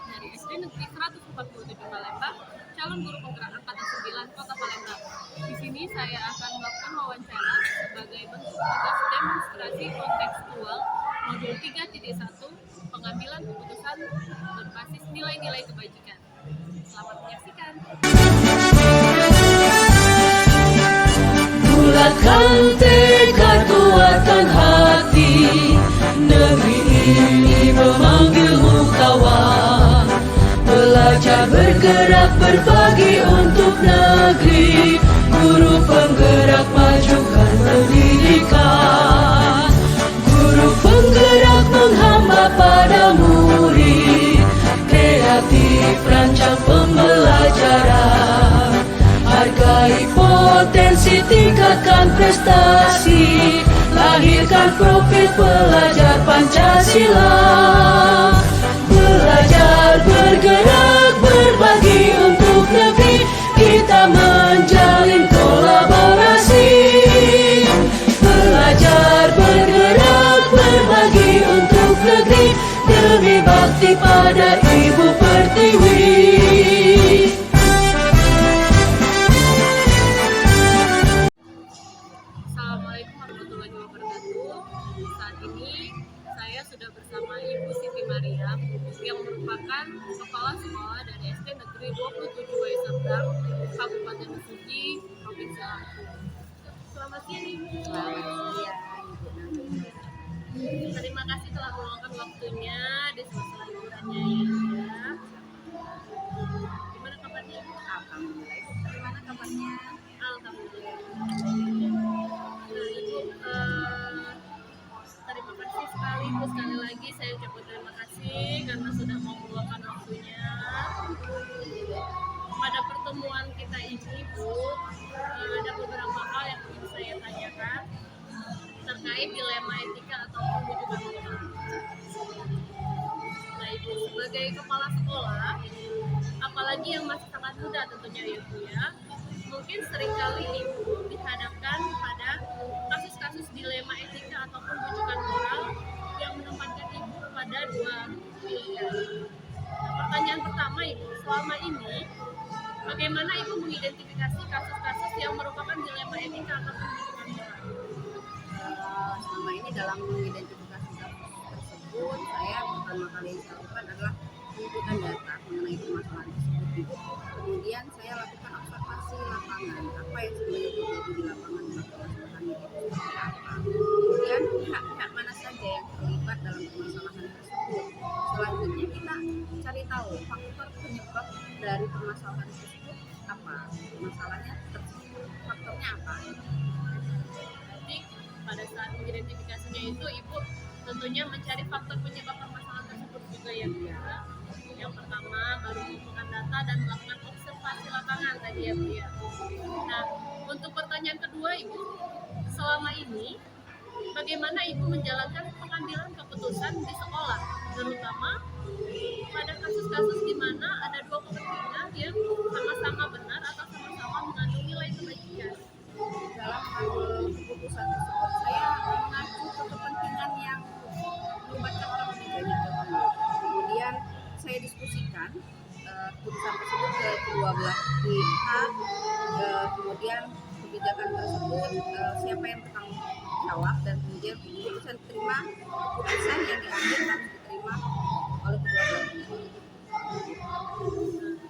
dari SD Negeri 147 Palembang, calon guru penggerak angkatan 9 Kota Palembang. Di sini saya akan melakukan wawancara sebagai bentuk tugas demonstrasi kontekstual modul 3.1 pengambilan keputusan berbasis nilai-nilai kebajikan. Selamat menyaksikan. Bulatkan tekad, kuatkan hati, negeri ini memanggilmu kawan. Belajar bergerak berbagi untuk negeri, guru penggerak majukan pendidikan. Guru penggerak menghamba pada murid, kreatif rancang pembelajaran. Hargai potensi, tingkatkan prestasi, lahirkan profil pelajar Pancasila. Belajar, bergerak, berbagi untuk negeri, kita menjalin kolaborasi. Belajar, bergerak, berbagi untuk negeri, demi bakti pada Ibu Pertiwi. Assalamualaikum warahmatullahi wabarakatuh. Saat ini saya sudah bersama Ibu Siti Mariam yang merupakan kepala sekolah dari SD Negeri 27 Waiserdang, Kabupaten Mesuji, Provinsi Lampung. Selamat siang Ibu. Selamat siang Ibu Nadia. Terima kasih telah meluangkan waktunya di sela-sela liburannya ya. Gimana kabarnya Ibu? Alhamdulillah. Bagaimana kabarnya? Alhamdulillah. Nah, Ibu, terima kasih sekali lagi saya ucapkan terima kasih karena sudah mau meluangkan waktunya. Pada pertemuan kita ini, Bu, ada beberapa hal yang ingin saya tanyakan terkait dilema etika atau pembujukan moral. Nah, Ibu sebagai kepala sekolah, apalagi yang masih sangat muda tentunya ya Bu ya, mungkin seringkali Ibu dihadapkan pada kasus-kasus dilema etika atau pembujukan moral yang menempatkan Ibu pada dua pilihan. Nah, pertanyaan pertama Ibu, selama ini bagaimana Ibu mengidentifikasi kasus-kasus yang merupakan dilema etika atau pembujukan moral? Selama ini dalam mengidentifikasi kasus tersebut, saya pertama kali yang saya lakukan adalah mengumpulkan data mengenai permasalahan tersebut. Kemudian saya lakukan observasi lapangan, apa yang sebenarnya terjadi di lapangan permasalahan itu seperti apa. Kemudian pihak-pihak mana saja yang terlibat dalam permasalahan tersebut. Selanjutnya kita cari tahu faktor penyebab dari permasalahan tersebut apa, masalahnya tersebut faktornya apa. Jadi pada saat mengidentifikasinya itu Ibu tentunya mencari faktor penyebab permasalahan tersebut juga ya Bu ya. Yang pertama baru mengumpulkan data dan melakukan observasi lapangan tadi ya Bu ya. Nah, untuk pertanyaan kedua Ibu, selama ini bagaimana Ibu menjalankan pengambilan keputusan di sekolah, terutama pada kasus-kasus di mana ada dua kepentingan yang sama-sama benar atau sama-sama mengandung nilai kebajikan. Dalam mengambil keputusan tersebut, saya mengacu ke kepentingan yang melibatkan orang lebih banyak dahulu. Kemudian saya diskusikan keputusan tersebut ke kedua belah pihak. Kemudian kebijakan tersebut siapa yang bertanggung jawab, dan kemudian keputusan diterima, keputusan yang diambil harus diterima oleh kedua belah pihak.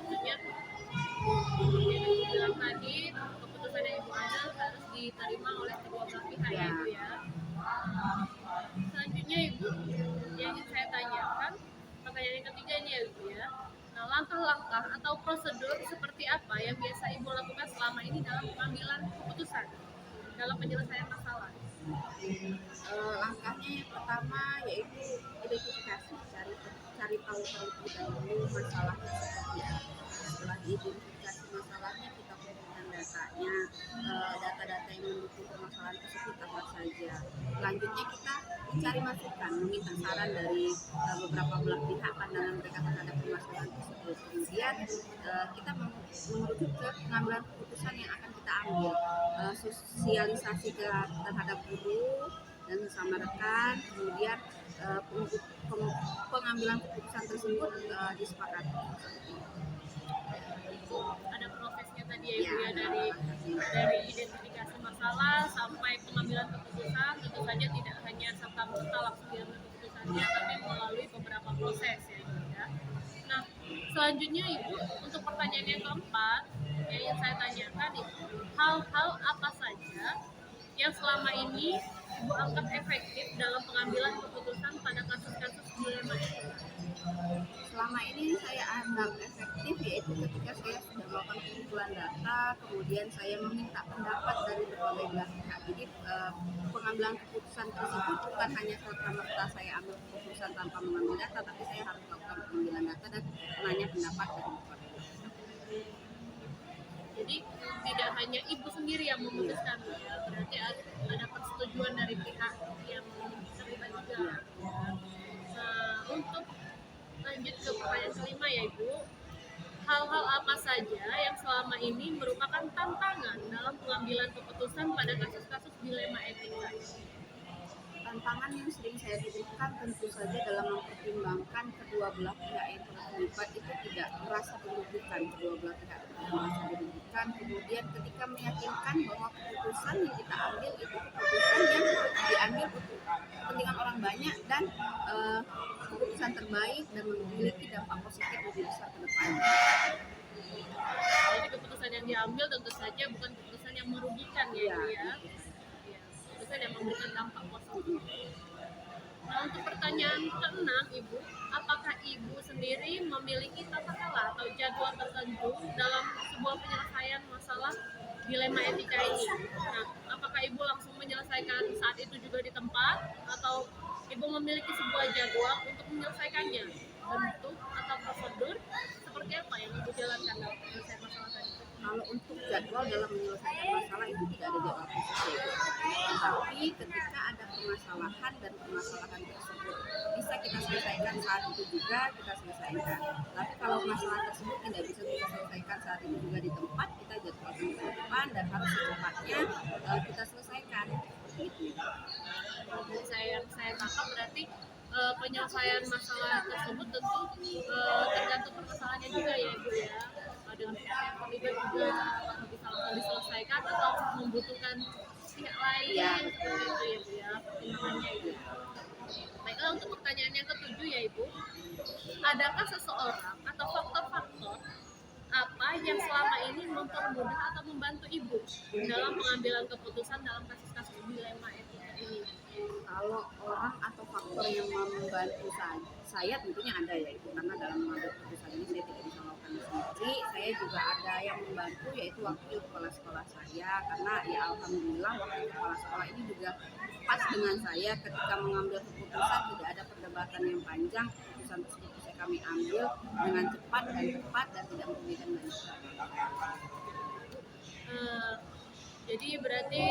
Tentunya seperti yang Ibu bilang tadi, keputusan yang Ibu ambil harus diterima oleh kedua belah pihak ya Ibu ya. Selanjutnya Ibu, yang ingin saya tanyakan, pertanyaan yang ketiga ini ya Ibu ya. Nah, langkah-langkah atau prosedur seperti apa yang biasa Ibu lakukan selama ini dalam pengambilan keputusan dalam penyelesaian masalah? Langkahnya yang pertama yaitu identifikasi, cari tahu terlebih dahulu masalahnya seperti apa. Setelah diidentifikasi masalahnya, kita kumpulkan datanya, data-data yang mendukung permasalahan tersebut apa saja. Selanjutnya kita mencari masukan, meminta saran dari beberapa belah pihak pandangan mereka terhadap permasalahan tersebut. Kemudian kita menuju ke pengambilan keputusan yang akan kita ambil, sosialisasi terhadap guru dan sesama rekan, kemudian untuk pengambilan keputusan tersebut disepakati. Ada prosesnya tadi ya Ibu ya, dari identifikasi masalah sampai pengambilan keputusan. Tentu saja tidak hanya serta-merta langsung diambil keputusannya, tapi melalui beberapa proses ya Ibu ya. Nah, selanjutnya Ibu, untuk pertanyaan yang keempat yang ingin saya tanyakan itu, hal-hal apa saja yang selama ini Ibu anggap efektif dalam pengambilan keputusan pada kasus-kasus dilema etika? Selama ini saya anggap efektif yaitu ketika saya sudah melakukan pengumpulan data, kemudian saya meminta pendapat dari berbagai belah pihak. Jadi pengambilan keputusan tersebut bukan hanya serta-merta saya ambil keputusan tanpa mengambil data, tapi saya harus melakukan pengambilan data dan menanya pendapat dari berbagai belah pihak. Jadi tidak hanya Ibu sendiri yang memutuskan ya, berarti ada persetujuan dari pihak yang terlibat juga. Untuk lanjut ke pertanyaan kelima ya Ibu, hal-hal apa saja yang selama ini merupakan tantangan dalam pengambilan keputusan pada kasus-kasus dilema etika? Tantangan yang sering saya diberikan tentu saja dalam mempertimbangkan kedua belah pihak yang terlibat itu tidak merasa dirugikan, kedua belah pihak tidak merasa dirugikan. Kemudian ketika meyakinkan bahwa keputusan yang kita ambil itu keputusan yang diambil untuk kepentingan orang banyak dan keputusan terbaik dan memiliki dampak positif lebih besar ke depannya. Jadi keputusan yang diambil tentu saja bukan keputusan yang merugikan ya Ibu ya. Keputusan yang memberikan dampak positif. Nah, untuk pertanyaan keenam Ibu, apakah Ibu sendiri memiliki tata cara atau jadwal tertentu dalam sebuah penyelesaian masalah dilema etika ini? Nah, apakah Ibu langsung menyelesaikan saat itu juga di tempat atau Ibu memiliki sebuah jadwal untuk menyelesaikannya? Bentuk atau prosedur seperti apa yang Ibu jalankan dalam penyelesaian masalah tadi? Kalau untuk jadwal dalam menyelesaikan masalah itu tidak ada jadwal khusus ya. Tapi ketika ada permasalahan dan permasalahan tersebut bisa kita selesaikan saat itu juga kita selesaikan. Tapi kalau masalah tersebut tidak bisa kita selesaikan saat itu juga di tempat, kita jadwalkan ke depan dan harus secepatnya kita selesaikan. Seperti itu. Dan saya tangkap berarti penyelesaian masalah tersebut tentu tergantung permasalahannya juga ya Ibu ya, dengan pihak yang terlibat juga apakah bisa langsung diselesaikan atau membutuhkan pihak lain Ya. seperti itu ya Bu ya, pertimbangannya itu. Baiklah, untuk pertanyaan yang ketujuh ya Ibu, adakah seseorang atau faktor-faktor apa yang selama ini mempermudah atau membantu Ibu dalam pengambilan keputusan dalam kasus-kasus dilema etika ini? Kalau orang atau faktor yang membantu saya tentunya ada ya itu, karena dalam mengambil keputusan ini saya tidak bisa melakukannya sendiri. Saya juga ada yang membantu yaitu wakil kepala sekolah saya, karena ya alhamdulillah wakil kepala sekolah ini juga pas dengan saya ketika mengambil keputusan, tidak ada perdebatan yang panjang, keputusan tersebut bisa kami ambil dengan cepat dan tepat dan tidak merugikan banyak orang. Jadi berarti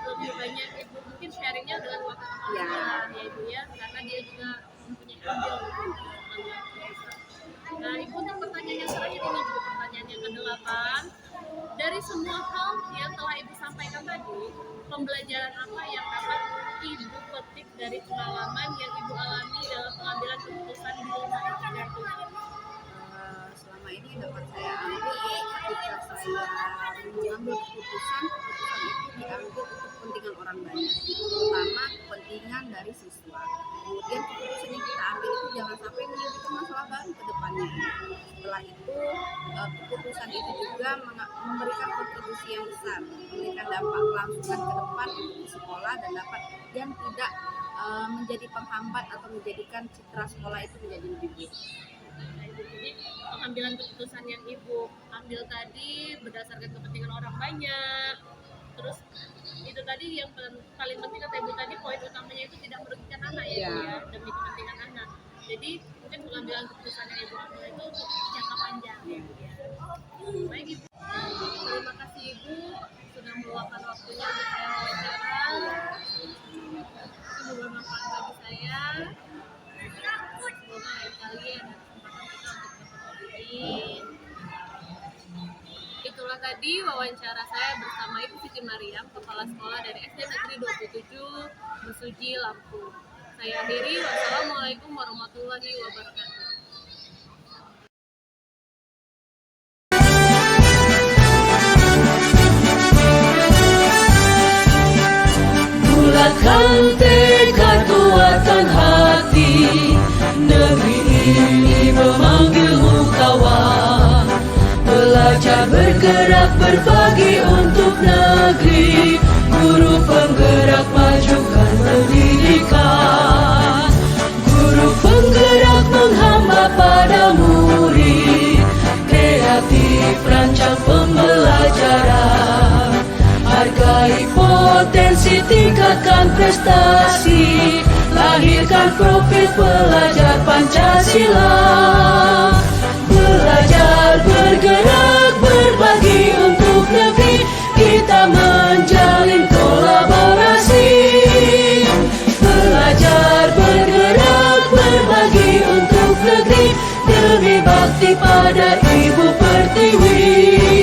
lebih banyak Ibu mungkin sharingnya dengan wakil kepala Ya. sekolah ya Ibu ya, karena dia juga mempunyai andil dalam pengambilan keputusan. Nah Ibu, untuk pertanyaan yang terakhir ini Ibu, pertanyaan yang ke-8, dari semua hal yang telah Ibu sampaikan tadi, pembelajaran apa yang dapat Ibu petik dari pengalaman yang Ibu alami dalam pengambilan keputusan di dilema etika itu? Selama ini dapat saya ambil ketika saya mengambil keputusan itu diambil untuk kepentingan orang banyak, terutama kepentingan dari siswa. Kemudian keputusan yang kita ambil itu jangan sampai menimbulkan masalah baru ke depannya. Setelah itu keputusan itu juga memberikan kontribusi yang besar, memberikan dampak kelangsungan ke depan untuk sekolah dan tidak menjadi penghambat atau menjadikan citra sekolah itu menjadi lebih buruk. Jadi pengambilan keputusan yang Ibu ambil tadi berdasarkan kepentingan orang banyak. Terus itu tadi yang paling penting kata Ibu tadi, poin utamanya itu tidak merugikan anak ya Ibu ya, demi kepentingan anak. Jadi mungkin pengambilan keputusan yang Ibu ambil itu untuk jangka panjang ya Ibu ya. Baik Ibu, terima kasih Ibu sudah meluangkan waktunya untuk saya wawancara. Itu bermanfaat bagi saya. Semoga lain kali ada kesempatan kita untuk bertemu lagi. Itulah tadi wawancara saya bersama Ibu Siti Mariam, Kepala Sekolah dari SD Negeri 27 Mesuji, Lampung. Saya akhiri, wassalamualaikum warahmatullahi wabarakatuh. Bulatkan tekad, kuatkan hati, negeri ini memanggilmu kawan. Belajar bergerak berbagi untuk negeri, guru penggerak majukan pendidikan. Guru penggerak menghamba pada murid, kreatif rancang pembelajaran. Hargai potensi, tingkatkan prestasi, lahirkan profil pelajar Pancasila. Belajar bergerak berbagi untuk negeri, kita menjalin kolaborasi. Belajar bergerak berbagi untuk negeri, demi bakti pada Ibu Pertiwi.